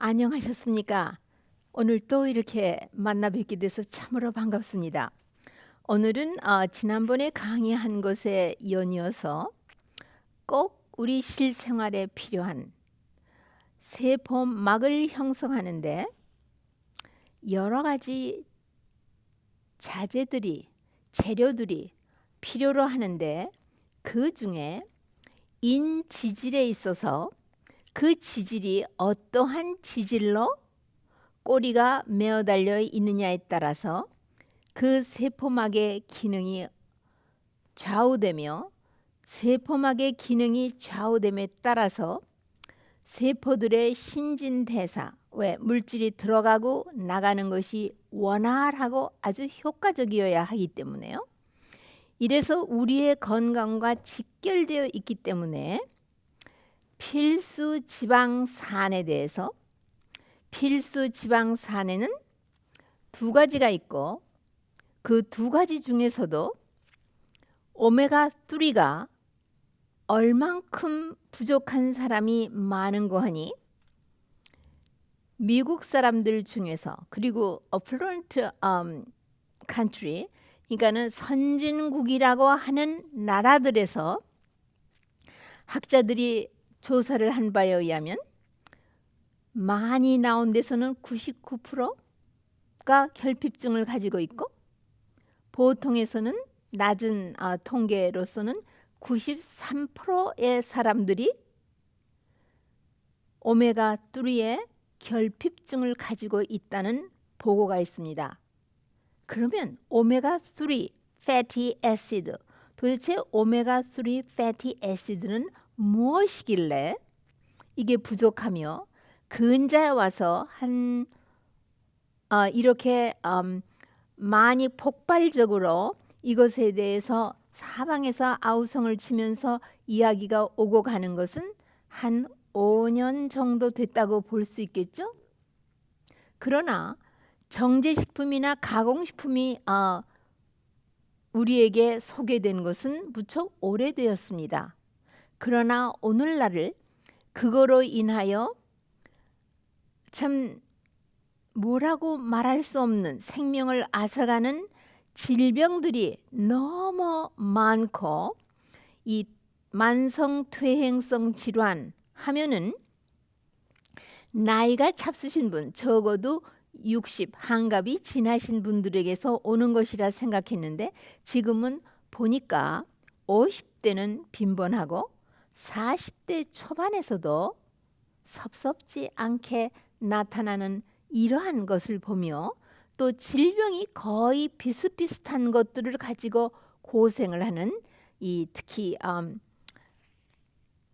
안녕하셨습니까? 오늘 또 이렇게 만나 뵙게 돼서 참으로 반갑습니다. 오늘은 지난번에 강의한 것에 연이어서 꼭 우리 실생활에 필요한 세포막을 형성하는데 여러 가지 자재들이, 재료들이 필요로 하는데 그 중에 인지질에 있어서 그 지질이 어떠한 지질로 꼬리가 메어 달려 있느냐에 따라서 그 세포막의 기능이 좌우되며 세포막의 기능이 좌우됨에 따라서 세포들의 신진대사, 왜 물질이 들어가고 나가는 것이 원활하고 아주 효과적이어야 하기 때문에요. 이래서 우리의 건강과 직결되어 있기 때문에 필수 지방산에 대해서 필수 지방산에는 두 가지가 있고 그 두 가지 중에서도 오메가3가 얼만큼 부족한 사람이 많은 거 하니 미국 사람들 중에서 그리고 affluent country 그러니까는 선진국이라고 하는 나라들에서 학자들이 조사를 한 바에 의하면 많이 나온 데서는 99%가 결핍증을 가지고 있고 보통에서는 낮은 통계로서는 93%의 사람들이 오메가3의 결핍증을 가지고 있다는 보고가 있습니다. 그러면 오메가3 fatty acid, 도대체 오메가3 fatty acid는 무엇이길래 이게 부족하며 근자에 와서 이렇게 많이 폭발적으로 이것에 대해서 사방에서 아우성을 치면서 이야기가 오고 가는 것은 한 5년 정도 됐다고 볼 수 있겠죠? 그러나 정제식품이나 가공식품이 우리에게 소개된 것은 무척 오래되었습니다. 그러나 오늘날을 그거로 인하여 참 뭐라고 말할 수 없는 생명을 앗아가는 질병들이 너무 많고 이 만성퇴행성 질환 하면은 나이가 찹으신 분 적어도 60 한갑이 지나신 분들에게서 오는 것이라 생각했는데 지금은 보니까 50대는 빈번하고 40대 초반에서도 섭섭지 않게 나타나는 이러한 것을 보며 또 질병이 거의 비슷비슷한 것들을 가지고 고생을 하는 이 특히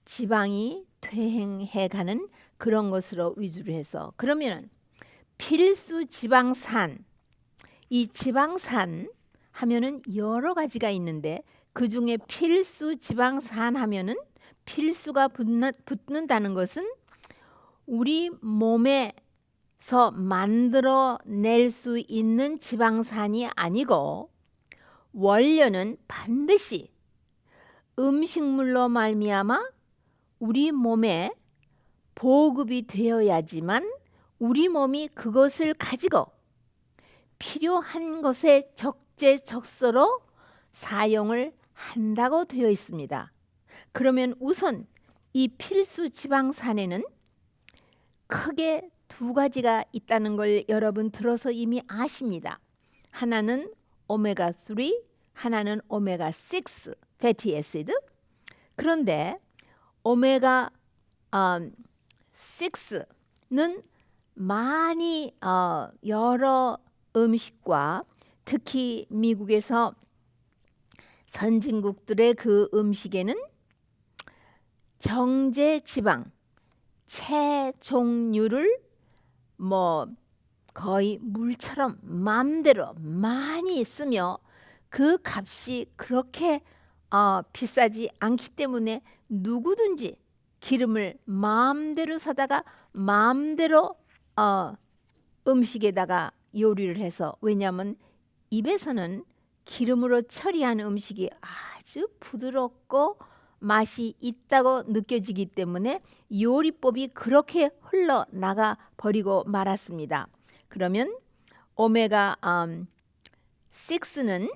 지방이 퇴행해가는 그런 것으로 위주로 해서 그러면 필수 지방산, 이 지방산 하면은 여러 가지가 있는데 그 중에 필수 지방산 하면은 필수가 붙는다는 것은 우리 몸에서 만들어낼 수 있는 지방산이 아니고 원료는 반드시 음식물로 말미암아 우리 몸에 보급이 되어야지만 우리 몸이 그것을 가지고 필요한 것에 적재적소로 사용을 한다고 되어 있습니다. 그러면 우선 이 필수 지방산에는 크게 두 가지가 있다는 걸 여러분 들어서 이미 아십니다. 하나는 오메가3, 하나는 오메가6 패티 애시드. 그런데 오메가 6는 많이 여러 음식과 특히 미국에서 선진국들의 그 음식에는 정제 지방, 체종류를 뭐 거의 물처럼 마음대로 많이 쓰며 그 값이 그렇게 비싸지 않기 때문에 누구든지 기름을 마음대로 사다가 마음대로 음식에다가 요리를 해서 왜냐하면 입에서는 기름으로 처리한 음식이 아주 부드럽고 맛이 있다고 느껴지기 때문에 요리법이 그렇게 흘러나가 버리고 말았습니다. 그러면 오메가 6는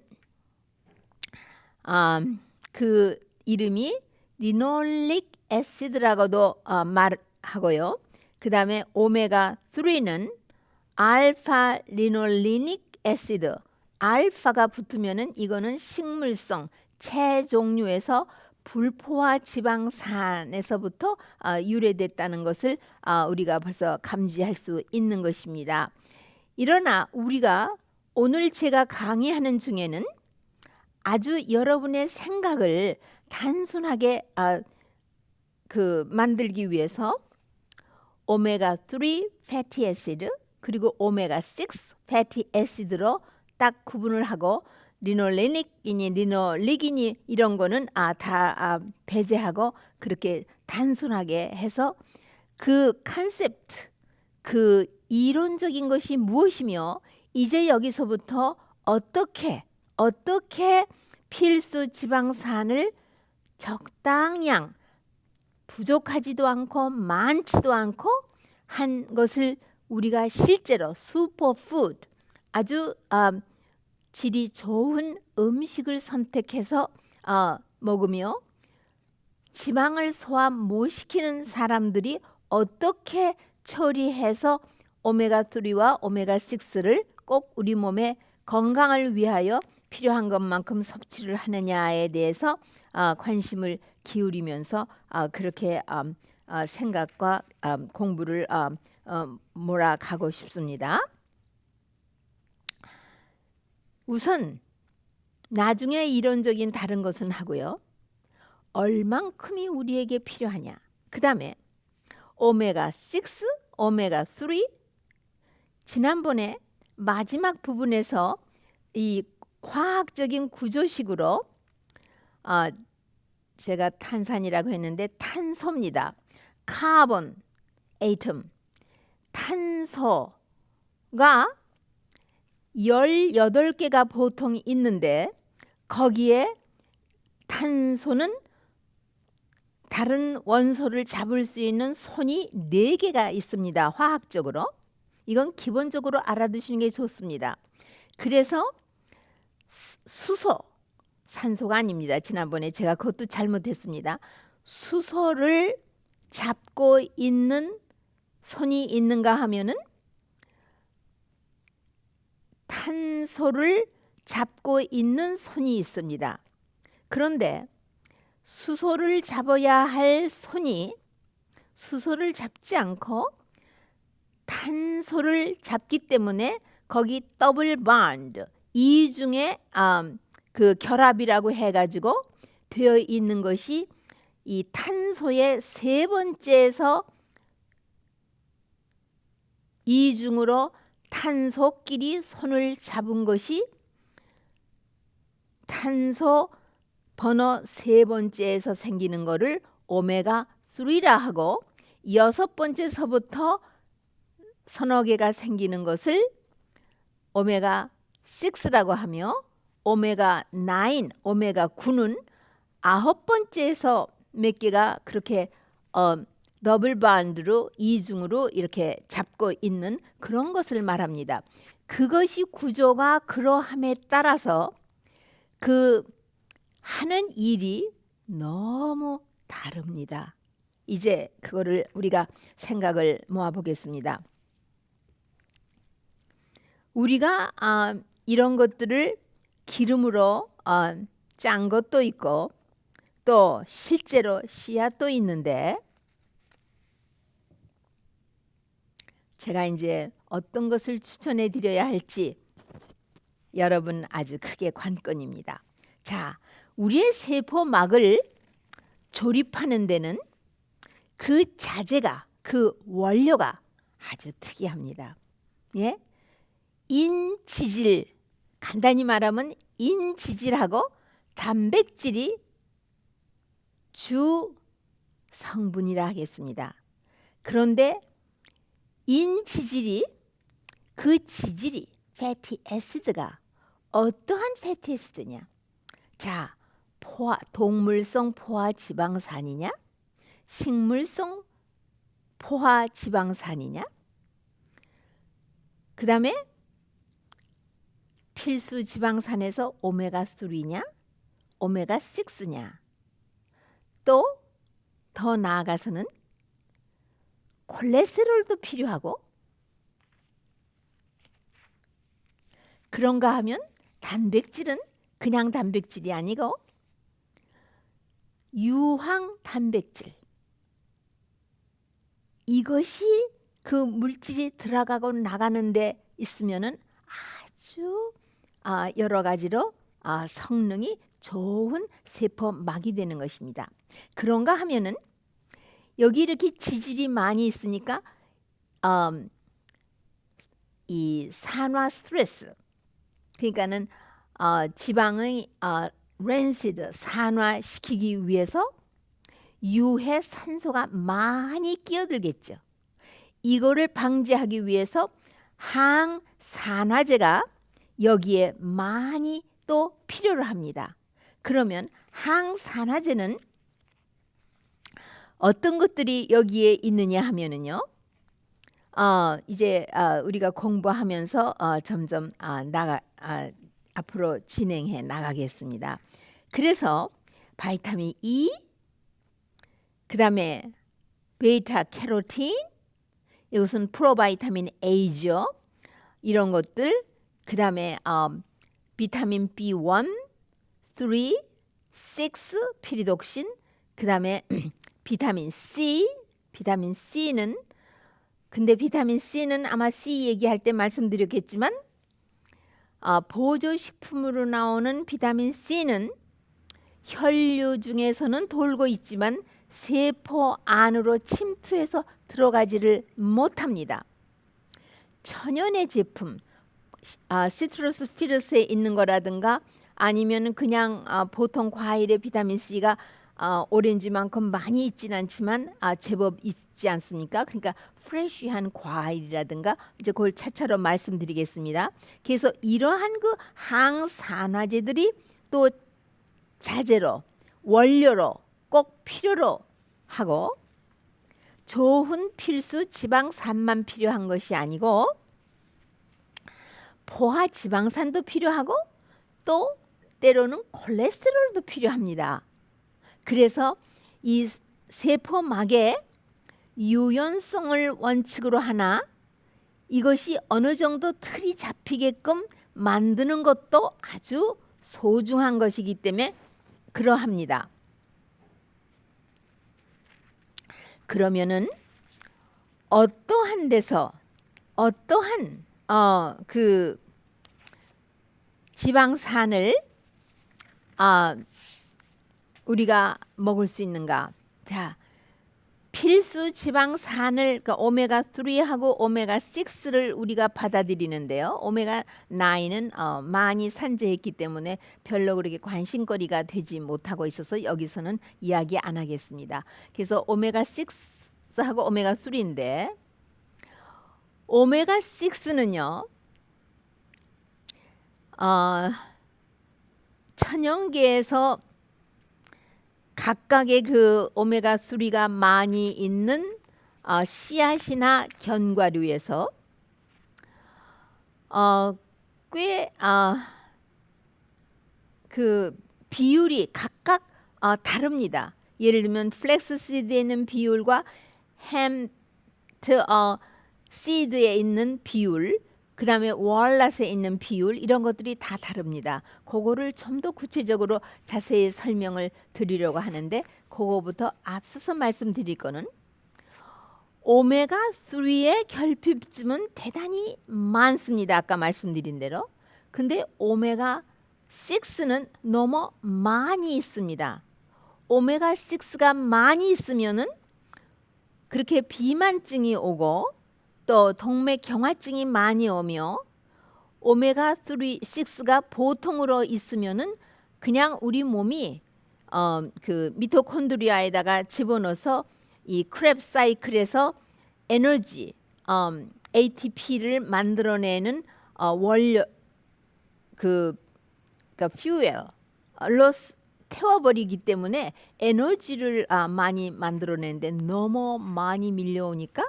그 이름이 리놀릭 애시드라고도 말하고요. 그 다음에 오메가 3는 알파 리놀리닉 애시드, 알파가 붙으면은 이거는 식물성 채 종류에서 불포화 지방산에서부터 유래됐다는 것을 우리가 벌써 감지할 수 있는 것입니다. 그러나 우리가 오늘 제가 강의하는 중에는 아주 여러분의 생각을 단순하게 만들기 위해서 오메가 3 패티 애시드 그리고 오메가 6 패티 애시드로 딱 구분을 하고 리놀레닉이니 리놀릭이니 이런 거는 다 배제하고 그렇게 단순하게 해서 그 컨셉트, 그 이론적인 것이 무엇이며 이제 여기서부터 어떻게 필수 지방산을 적당량 부족하지도 않고 많지도 않고 한 것을 우리가 실제로 슈퍼푸드 아주 질이 좋은 음식을 선택해서 먹으며 지방을 소화 못 시키는 사람들이 어떻게 처리해서 오메가 3와 오메가 6를 꼭 우리 몸의 건강을 위하여 필요한 것만큼 섭취를 하느냐에 대해서 관심을 기울이면서 그렇게 생각과 공부를 몰아가고 싶습니다. 우선 나중에 이론적인 다른 것은 하고요. 얼만큼이 우리에게 필요하냐. 그 다음에 오메가 6, 오메가 3 지난번에 마지막 부분에서 이 화학적인 구조식으로 제가 탄산이라고 했는데 탄소입니다. 카본 애톰 탄소가 18개가 보통 있는데 거기에 탄소는 다른 원소를 잡을 수 있는 손이 4개가 있습니다. 화학적으로. 이건 기본적으로 알아두시는 게 좋습니다. 그래서 수소, 산소가 아닙니다. 지난번에 제가 그것도 잘못했습니다. 수소를 잡고 있는 손이 있는가 하면은 탄소를 잡고 있는 손이 있습니다. 그런데 수소를 잡아야 할 손이 수소를 잡지 않고 탄소를 잡기 때문에 거기 더블 본드 이중의 그 결합이라고 해가지고 되어 있는 것이 이 탄소의 3번째에서 이중으로 탄소끼리 손을 잡은 것이 탄소 번호 3번째에서 생기는 것을 오메가 3라 하고 6번째서부터 서너 개가 생기는 것을 오메가 6라고 하며 오메가 9, 오메가 9는 9번째에서 몇 개가 그렇게 더블 반드로 이중으로 이렇게 잡고 있는 그런 것을 말합니다. 그것이 구조가 그러함에 따라서 그 하는 일이 너무 다릅니다. 이제 그거를 우리가 생각을 모아보겠습니다. 우리가 이런 것들을 기름으로 짠 것도 있고 또 실제로 씨앗도 있는데 제가 이제 어떤 것을 추천해 드려야 할지 여러분 아주 크게 관건입니다. 자, 우리의 세포막을 조립하는 데는 그 자재가 그 원료가 아주 특이합니다. 예? 인지질 간단히 말하면 인지질하고 단백질이 주 성분이라 하겠습니다. 그런데 인지질이 그 지질이 패티 애시드가 어떠한 패티 애시드냐? 자, 동물성 포화 지방산이냐? 식물성 포화 지방산이냐? 그 다음에 필수 지방산에서 오메가3냐? 오메가6냐? 또 더 나아가서는 콜레스테롤도 필요하고, 그런가 하면 단백질은 그냥 단백질이 아니고 유황 단백질, 이것이 그 물질이 들어가고 나가는 데 있으면은 아주 여러 가지로 성능이 좋은 세포막이 되는 것입니다. 그런가 하면은 여기 이렇게 지질이 많이 있으니까 이 산화 스트레스, 그러니까는 지방의 랜시드 산화시키기 위해서 유해 산소가 많이 끼어들겠죠. 이거를 방지하기 위해서 항산화제가 여기에 많이 또 필요로 합니다. 그러면 항산화제는 어떤 것들이 여기에 있느냐 하면은요, 이제 우리가 공부하면서 점점 앞으로 진행해 나가겠습니다. 그래서 바이타민 E, 그 다음에 베이타 캐로틴, 이것은 프로바이타민 A죠. 이런 것들, 그 다음에 비타민 B1, 3, 6, 피리독신, 그 다음에 비타민 C, 비타민 C는 근데 비타민 C는 아마 C 얘기할 때 말씀드렸겠지만 보조식품으로 나오는 비타민 C는 혈류 중에서는 돌고 있지만 세포 안으로 침투해서 들어가지를 못합니다. 천연의 제품, 시트러스 피루스에 있는 거라든가 아니면 그냥 보통 과일에 비타민 C가 오렌지만큼 많이 있진 않지만 제법 있지 않습니까? 그러니까 프레쉬한 과일이라든가 이제 그걸 차차로 말씀드리겠습니다. 그래서 이러한 그 항산화제들이 또 자재로 원료로 꼭 필요로 하고, 좋은 필수 지방산만 필요한 것이 아니고 포화 지방산도 필요하고 또 때로는 콜레스테롤도 필요합니다. 그래서 이 세포막의 유연성을 원칙으로 하나 이것이 어느 정도 틀이 잡히게끔 만드는 것도 아주 소중한 것이기 때문에 그러합니다. 그러면은 어떠한 데서 어떠한 그 지방산을 우리가 먹을 수 있는가? 자, 필수 지방산을 그러니까 오메가3하고 오메가6를 우리가 받아들이는데요. 오메가9은 많이 산재했기 때문에 별로 그렇게 관심거리가 되지 못하고 있어서 여기서는 이야기 안 하겠습니다. 그래서 오메가6하고 오메가3인데 오메가6는요. 천연계에서 각각의 그 오메가3가 많이 있는 씨앗이나 견과류에서 꽤 그 비율이 각각 다릅니다. 예를 들면 플렉스시드에 있는 비율과 햄트 시드에 있는 비율, 그 다음에 월넛에 있는 비율, 이런 것들이 다 다릅니다. 그거를 좀 더 구체적으로 자세히 설명을 드리려고 하는데, 그거부터 앞서서 말씀드릴 거는 오메가3의 결핍쯤은 대단히 많습니다. 아까 말씀드린 대로. 근데 오메가6는 너무 많이 있습니다. 오메가6가 많이 있으면은 그렇게 비만증이 오고 또 동맥경화증이 많이 오며, 오메가3, 6가 보통으로 있으면은 그냥 우리 몸이 그 미토콘드리아에다가 집어넣어서 이 크랩 사이클에서 에너지 ATP를 만들어내는 원료 그러니까 퓨엘 로스 태워버리기 때문에 에너지를 많이 만들어내는데 너무 많이 밀려오니까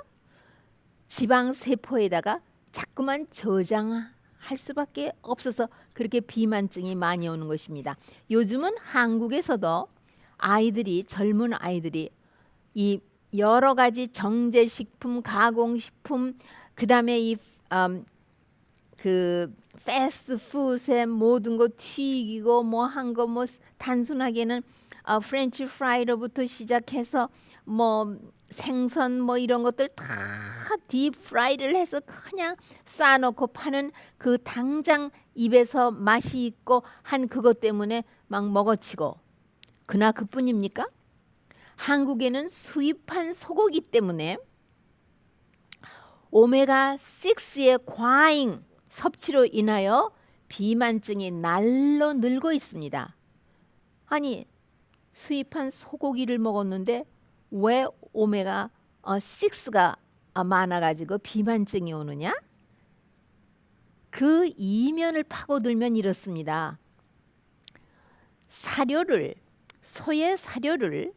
지방 세포에다가 자꾸만 저장할 수밖에 없어서 그렇게 비만증이 많이 오는 것입니다. 요즘은 한국에서도 아이들이, 젊은 아이들이 이 여러 가지 정제식품, 가공식품, 그다음에 그 패스트푸드의 모든 거 튀기고 뭐 한 거 뭐 단순하게는 프렌치 프라이로부터 시작해서 뭐 생선 뭐 이런 것들 다 딥프라이를 해서 그냥 쌓아놓고 파는 그 당장 입에서 맛이 있고 한 그것 때문에 막 먹어치고 그나 그뿐입니까? 한국에는 수입한 소고기 때문에 오메가6의 과잉 섭취로 인하여 비만증이 날로 늘고 있습니다. 아니, 수입한 소고기를 먹었는데 왜 오메가6가 많아가지고 비만증이 오느냐? 그 이면을 파고들면 이렇습니다. 사료를, 소의 사료를,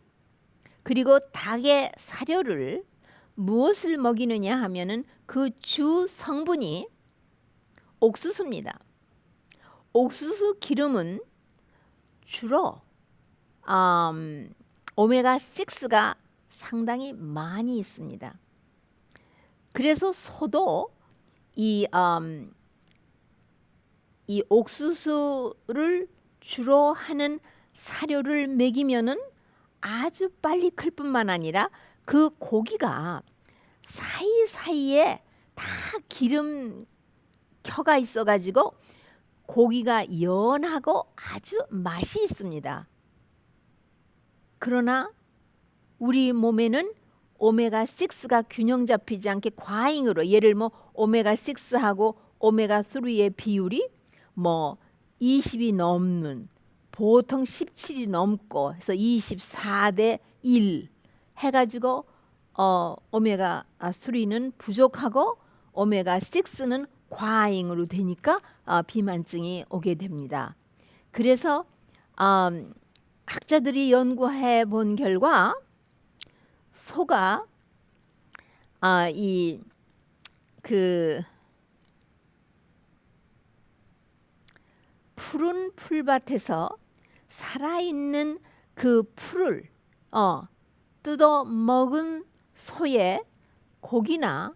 그리고 닭의 사료를 무엇을 먹이느냐 하면은 그 주 성분이 옥수수입니다. 옥수수 기름은 주로 오메가6가 상당히 많이 있습니다. 그래서 소도 이 옥수수를 주로 하는 사료를 먹이면은 아주 빨리 클 뿐만 아니라 그 고기가 사이사이에 다 기름 켜가 있어가지고 고기가 연하고 아주 맛이 있습니다. 그러나 우리 몸에는 오메가6가 균형 잡히지 않게 과잉으로, 예를 뭐 오메가6하고 오메가3의 비율이 뭐 20이 넘는, 보통 17이 넘고 해서 24대 1 해가지고 오메가3는 부족하고 오메가6는 과잉으로 되니까 비만증이 오게 됩니다. 그래서 학자들이 연구해 본 결과 소가 푸른 풀밭에서 살아있는 그 풀을 뜯어 먹은 소의 고기나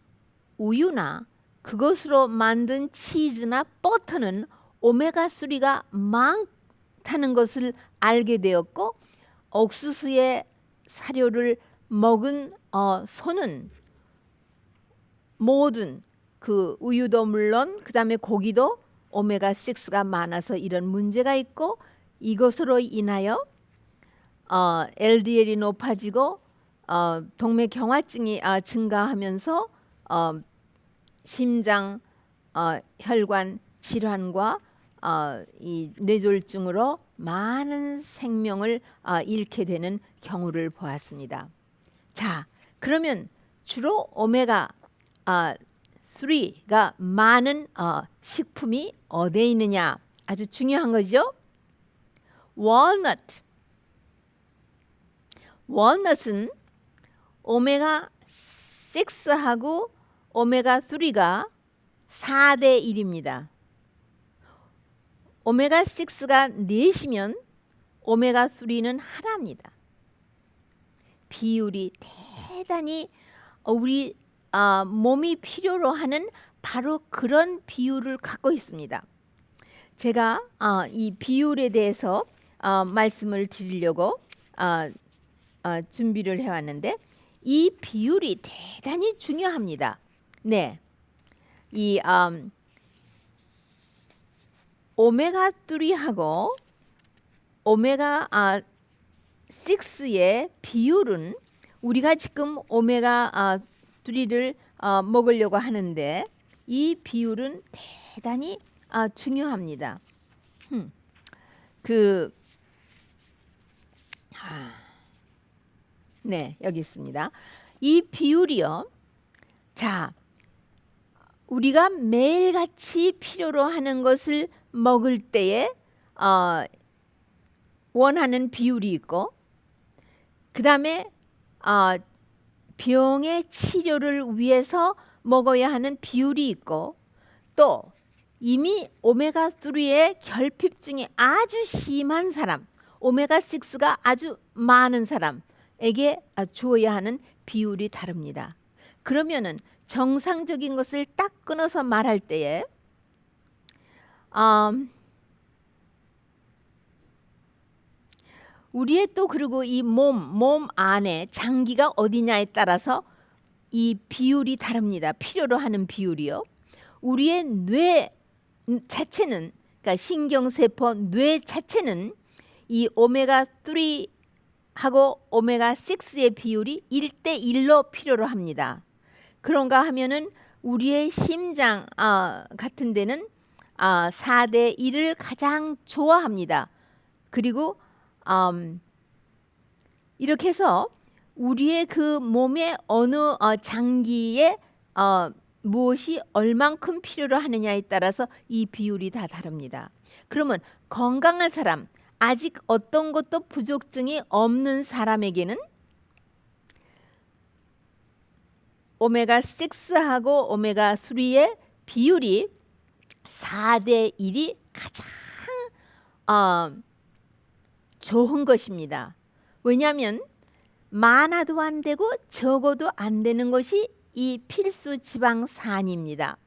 우유나 그것으로 만든 치즈나 버터는 오메가3가 많다는 것을 알게 되었고, 옥수수의 사료를 먹은 소는 모든 그 우유도 물론 그 다음에 고기도 오메가6가 많아서 이런 문제가 있고, 이것으로 인하여 LDL이 높아지고 동맥경화증이 증가하면서 심장 혈관 질환과 이 뇌졸중으로 많은 생명을 잃게 되는 경우를 보았습니다. 자, 그러면 주로 오메가3가 많은 식품이 어디에 있느냐? 아주 중요한 거죠. 월넛은 오메가6하고 오메가3가 4대 1입니다. 오메가6가 넷이면 오메가3는 하나입니다. 비율이 대단히 우리 몸이 필요로 하는 바로 그런 비율을 갖고 있습니다. 제가 이 비율에 대해서 말씀을 드리려고 준비를 해왔는데, 이 비율이 대단히 중요합니다. 네, 이 오메가3하고 오메가6의 비율은 우리가 지금 오메가3를 먹으려고 하는데 이 비율은 대단히 중요합니다. 네, 여기 있습니다. 이 비율이요. 자, 우리가 매일같이 필요로 하는 것을 먹을 때에 원하는 비율이 있고, 그 다음에 병의 치료를 위해서 먹어야 하는 비율이 있고, 또 이미 오메가3의 결핍증이 아주 심한 사람, 오메가6가 아주 많은 사람에게 주어야 하는 비율이 다릅니다. 그러면은 정상적인 것을 딱 끊어서 말할 때에 우리의 또 그리고 이 몸 안에 장기가 어디냐에 따라서 이 비율이 다릅니다. 필요로 하는 비율이요. 우리의 뇌 자체는, 그러니까 신경세포 뇌 자체는 이 오메가3하고 오메가6의 비율이 1대1로 필요로 합니다. 그런가 하면은 우리의 심장 같은 데는 4대1을 가장 좋아합니다. 그리고 이렇게 해서 우리의 그 몸의 어느 장기에 무엇이 얼만큼 필요로 하느냐에 따라서 이 비율이 다 다릅니다. 그러면 건강한 사람, 아직 어떤 것도 부족증이 없는 사람에게는 오메가6하고 오메가3의 비율이 4대1이 가장 좋은 것입니다. 왜냐하면 많아도 안 되고 적어도 안 되는 것이 이 필수 지방산입니다.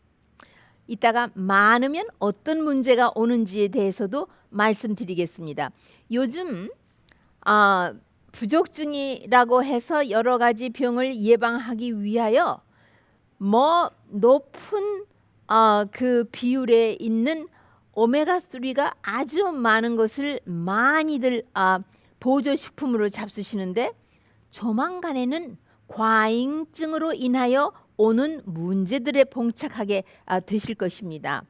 이따가 많으면 어떤 문제가 오는지에 대해서도 말씀드리겠습니다. 요즘 부족증이라고 해서 여러 가지 병을 예방하기 위하여 높은 그 비율에 있는 오메가3가 아주 많은 것을 많이들 보조식품으로 잡수시는데, 조만간에는 과잉증으로 인하여 오는 문제들에 봉착하게 되실 것입니다.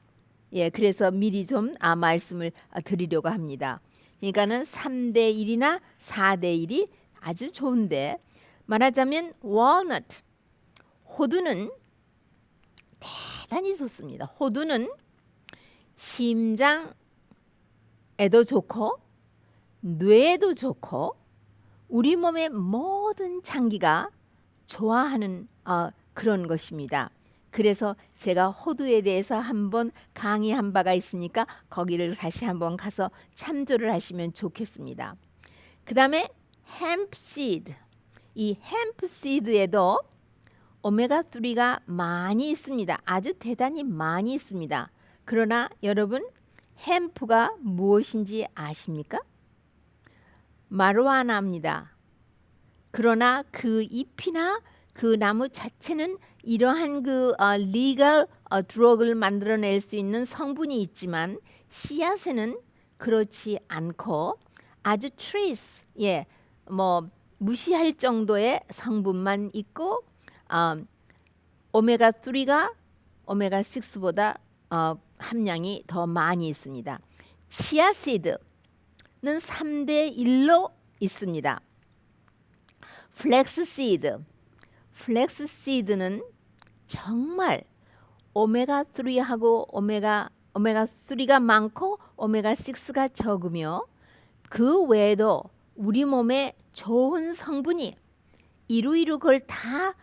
예, 그래서 미리 좀 말씀을 드리려고 합니다. 그러니까는 3대1이나 4대1이 아주 좋은데, 말하자면 월넛, 호두는 대단히 좋습니다. 호두는 심장에도 좋고 뇌에도 좋고 우리 몸의 모든 장기가 좋아하는 그런 것입니다. 그래서 제가 호두에 대해서 한번 강의한 바가 있으니까 거기를 다시 한번 가서 참조를 하시면 좋겠습니다. 그 다음에 햄프시드, 이 햄프시드에도 오메가3가 많이 있습니다. 아주 대단히 많이 있습니다. 그러나 여러분, 햄프가 무엇인지 아십니까? 마루아나입니다. 그러나 그 잎이나 그 나무 자체는 이러한 그 리걸 드럭을 만들어낼 수 있는 성분이 있지만, 씨앗에는 그렇지 않고 아주 트레이스, 무시할 정도의 성분만 있고, 오메가3가 오메가6보다 함량이 더 많이 있습니다. 치아씨드는 3대1로 있습니다. 플렉스시드는 정말 오메가3하고 오메가3가 많고 오메가6가 적으며, 그 외에도 우리 몸에 좋은 성분이 이루이루 그걸 다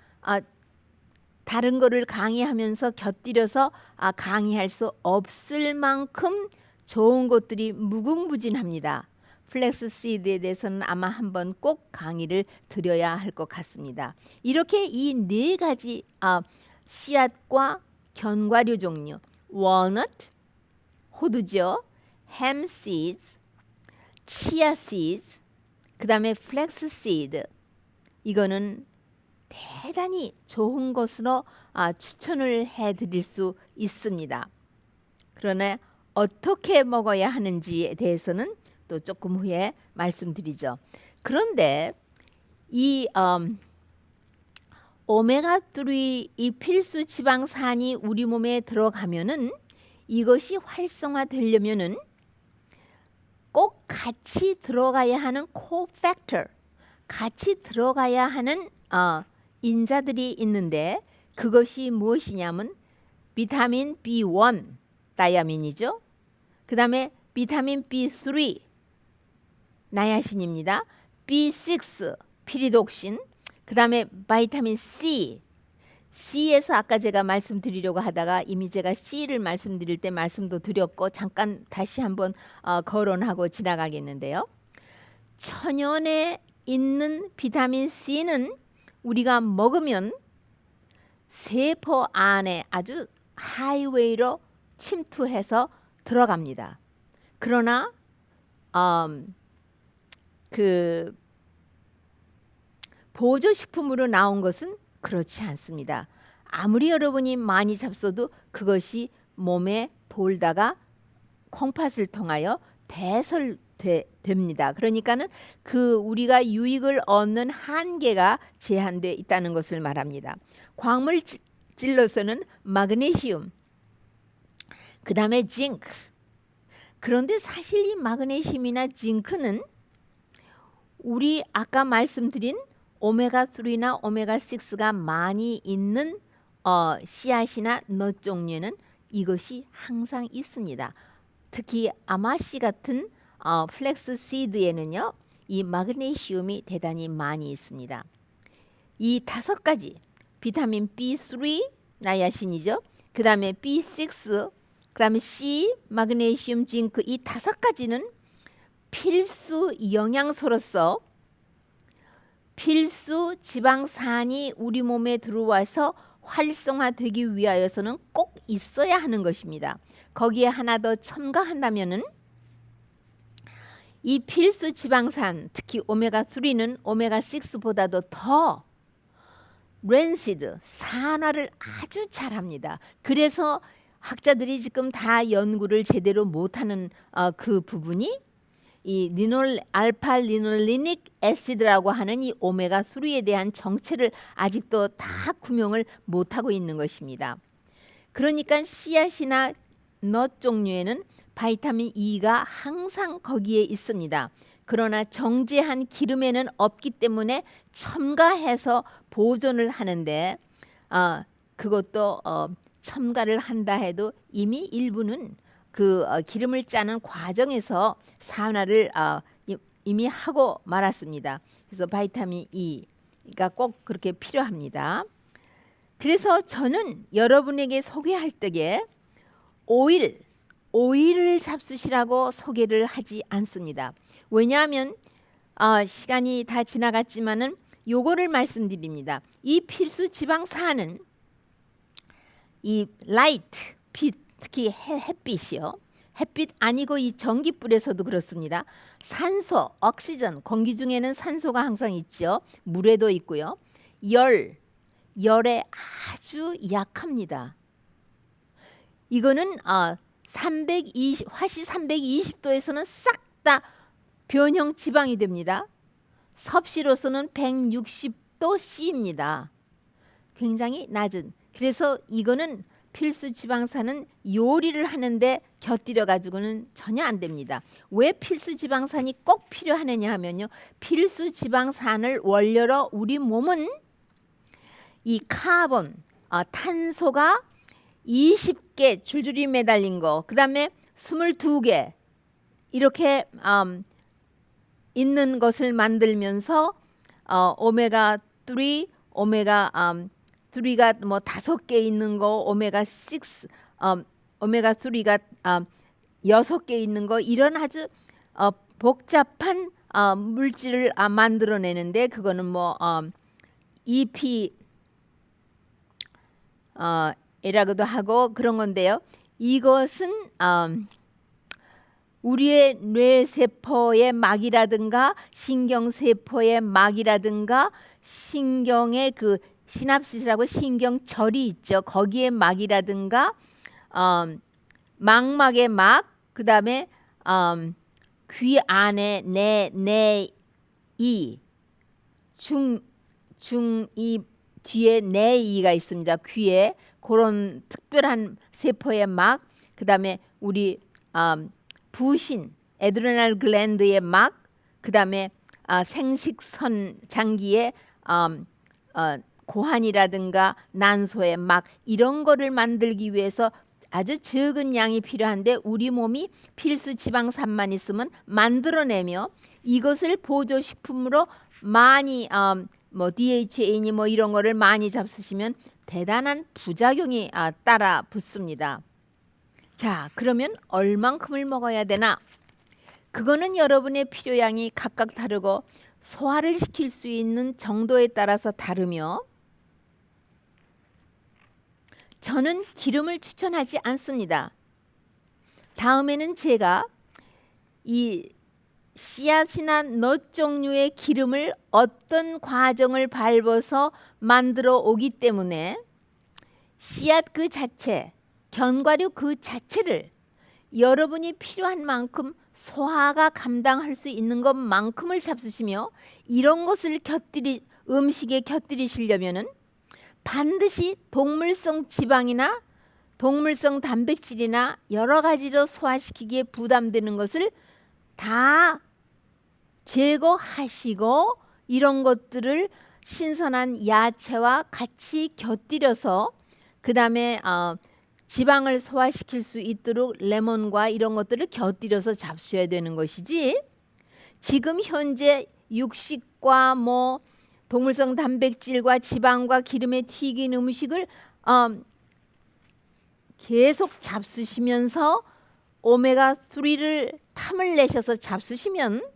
다른 거를 강의하면서 곁들여서 강의할 수 없을 만큼 좋은 것들이 무궁무진합니다. 플렉스시드에 대해서는 아마 한번 꼭 강의를 드려야 할 것 같습니다. 이렇게 이 네 가지 씨앗과 견과류 종류, 월넛, 호두죠, 햄시드, 치아시드, 그 다음에 플렉스시드, 이거는 대단히 좋은 것으로 추천을 해드릴 수 있습니다. 그러나 어떻게 먹어야 하는지에 대해서는 또 조금 후에 말씀드리죠. 그런데 이 오메가3 이 필수 지방산이 우리 몸에 들어가면은, 이것이 활성화되려면은 꼭 같이 들어가야 하는 코팩터, 같이 들어가야 하는 인자들이 있는데, 그것이 무엇이냐면 비타민 B1 다이아민이죠. 그 다음에 비타민 B3, 나야신입니다. B6 피리독신, 그 다음에 바이타민 C. C에서 아까 제가 말씀드리려고 하다가 이미 제가 C를 말씀드릴 때 말씀도 드렸고 잠깐 다시 한번 거론하고 지나가겠는데요. 천연에 있는 비타민 C는 우리가 먹으면 세포 안에 아주 하이웨이로 침투해서 들어갑니다. 그러나 그 보조식품으로 나온 것은 그렇지 않습니다. 아무리 여러분이 많이 잡숴도 그것이 몸에 돌다가 콩팥을 통하여 배설됩니다. 그러니까는 그 우리가 유익을 얻는 한계가 제한되어 있다는 것을 말합니다. 광물질로서는 마그네슘, 그 다음에 징크. 그런데 사실 이 마그네슘이나 징크는 우리 아까 말씀드린 오메가3나 오메가6가 많이 있는 씨앗이나 넛 종류에는 이것이 항상 있습니다. 특히 아마씨 같은 플렉스 시드에는요, 이 마그네슘이 대단히 많이 있습니다. 이 5가지 비타민 B3 나야신이죠. 그 다음에 B6, 그 다음에 C, 마그네슘, 징크, 이 5가지는 필수 영양소로서 필수 지방산이 우리 몸에 들어와서 활성화되기 위하여서는 꼭 있어야 하는 것입니다. 거기에 하나 더 첨가한다면은 이 필수 지방산, 특히 오메가3는 오메가6보다도 더 랜시드, 산화를 아주 잘합니다. 그래서 학자들이 지금 다 연구를 제대로 못하는 그 부분이 이 알파 리놀리닉 애시드라고 하는 이 오메가3에 대한 정체를 아직도 다 구명을 못하고 있는 것입니다. 그러니까 씨앗이나 넛 종류에는 바이타민 E가 항상 거기에 있습니다. 그러나 정제한 기름에는 없기 때문에 첨가해서 보존을 하는데 그것도 첨가를 한다 해도 이미 일부는 그 기름을 짜는 과정에서 산화를 이미 하고 말았습니다. 그래서 바이타민 E가 꼭 그렇게 필요합니다. 그래서 저는 여러분에게 소개할 때에 오일을 잡수시라고 소개를 하지 않습니다. 왜냐하면 시간이 다 지나갔지만은 요거를 말씀드립니다. 이 필수 지방산은 이 라이트, 빛, 특히 햇빛이요. 햇빛 아니고 이 전기불에서도 그렇습니다. 산소, 옥시전, 공기 중에는 산소가 항상 있죠. 물에도 있고요. 열에 아주 약합니다. 이거는 화씨 320도에서는 싹 다 변형 지방이 됩니다. 섭씨로서는 160도 C입니다. 굉장히 낮은. 그래서 이거는 필수 지방산은 요리를 하는데 곁들여 가지고는 전혀 안 됩니다. 왜 필수 지방산이 꼭 필요하느냐 하면요. 필수 지방산을 원료로 우리 몸은 이 카본, 탄소가 20개 줄줄이 매달린 거, 그 다음에 22개 이렇게 있는 것을 만들면서 오메가3, 오메가3가 뭐 5개 있는 거, 오메가6, 오메가3가 6개 있는 거, 이런 아주 복잡한 물질을 만들어내는데 그거는 뭐 EP 이라고도 하고 그런 건데요. 이것은 우리의 뇌세포의 막이라든가 신경세포의 막이라든가 신경의 그 시납시스라고 신경절이 있죠. 거기에 막이라든가 망막의 막, 그 다음에 귀 안에 내이 중이 뒤에 내이가 있습니다. 귀에 그런 특별한 세포의 막, 그 다음에 우리 부신 에드레날 글랜드의 막, 그 다음에 생식선 장기의 고환이라든가 난소의 막, 이런 거를 만들기 위해서 아주 적은 양이 필요한데 우리 몸이 필수 지방산만 있으면 만들어내며 이것을 보조식품으로 많이 뭐 DHA니 뭐 이런 거를 많이 잡수시면 대단한 부작용이 따라 붙습니다. 자, 그러면 얼만큼을 먹어야 되나? 그거는 여러분의 필요량이 각각 다르고 소화를 시킬 수 있는 정도에 따라서 다르며, 저는 기름을 추천하지 않습니다. 다음에는 제가 이 씨앗이나 넛 종류의 기름을 어떤 과정을 밟아서 만들어 오기 때문에 씨앗 그 자체, 견과류 그 자체를 여러분이 필요한 만큼 소화가 감당할 수 있는 것만큼을 잡수시며, 이런 것을 음식에 곁들이시려면은 반드시 동물성 지방이나 동물성 단백질이나 여러 가지로 소화시키기에 부담되는 것을 다 제거하시고, 이런 것들을 신선한 야채와 같이 곁들여서 그 다음에 지방을 소화시킬 수 있도록 레몬과 이런 것들을 곁들여서 잡수셔야 되는 것이지, 지금 현재 육식과 뭐 동물성 단백질과 지방과 기름에 튀긴 음식을 계속 잡수시면서 오메가3를 탐을 내셔서 잡수시면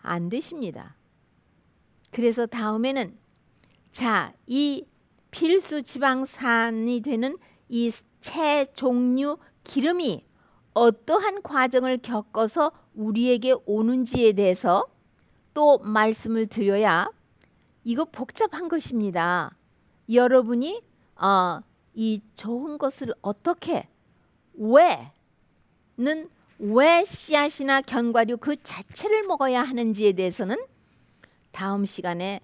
안 되십니다. 그래서 다음에는 자, 이 필수 지방산이 되는 이 채 종류 기름이 어떠한 과정을 겪어서 우리에게 오는지에 대해서 또 말씀을 드려야, 이거 복잡한 것입니다. 여러분이 이 좋은 것을 어떻게, 왜 씨앗이나 견과류 그 자체를 먹어야 하는지에 대해서는 다음 시간에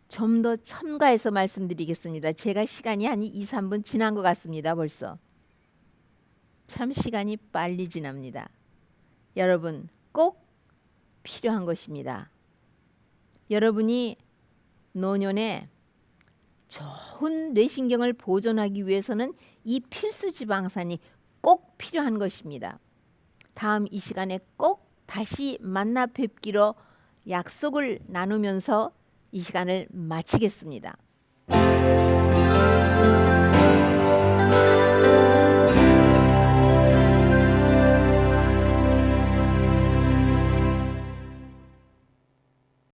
좀 더 첨가해서 말씀드리겠습니다. 제가 시간이 한 2, 3분 지난 것 같습니다. 벌써. 참 시간이 빨리 지납니다. 여러분 꼭 필요한 것입니다. 여러분이 노년에 좋은 뇌신경을 보존하기 위해서는 이 필수 지방산이 꼭 필요한 것입니다. 다음 이 시간에 꼭 다시 만나 뵙기로 약속을 나누면서 이 시간을 마치겠습니다.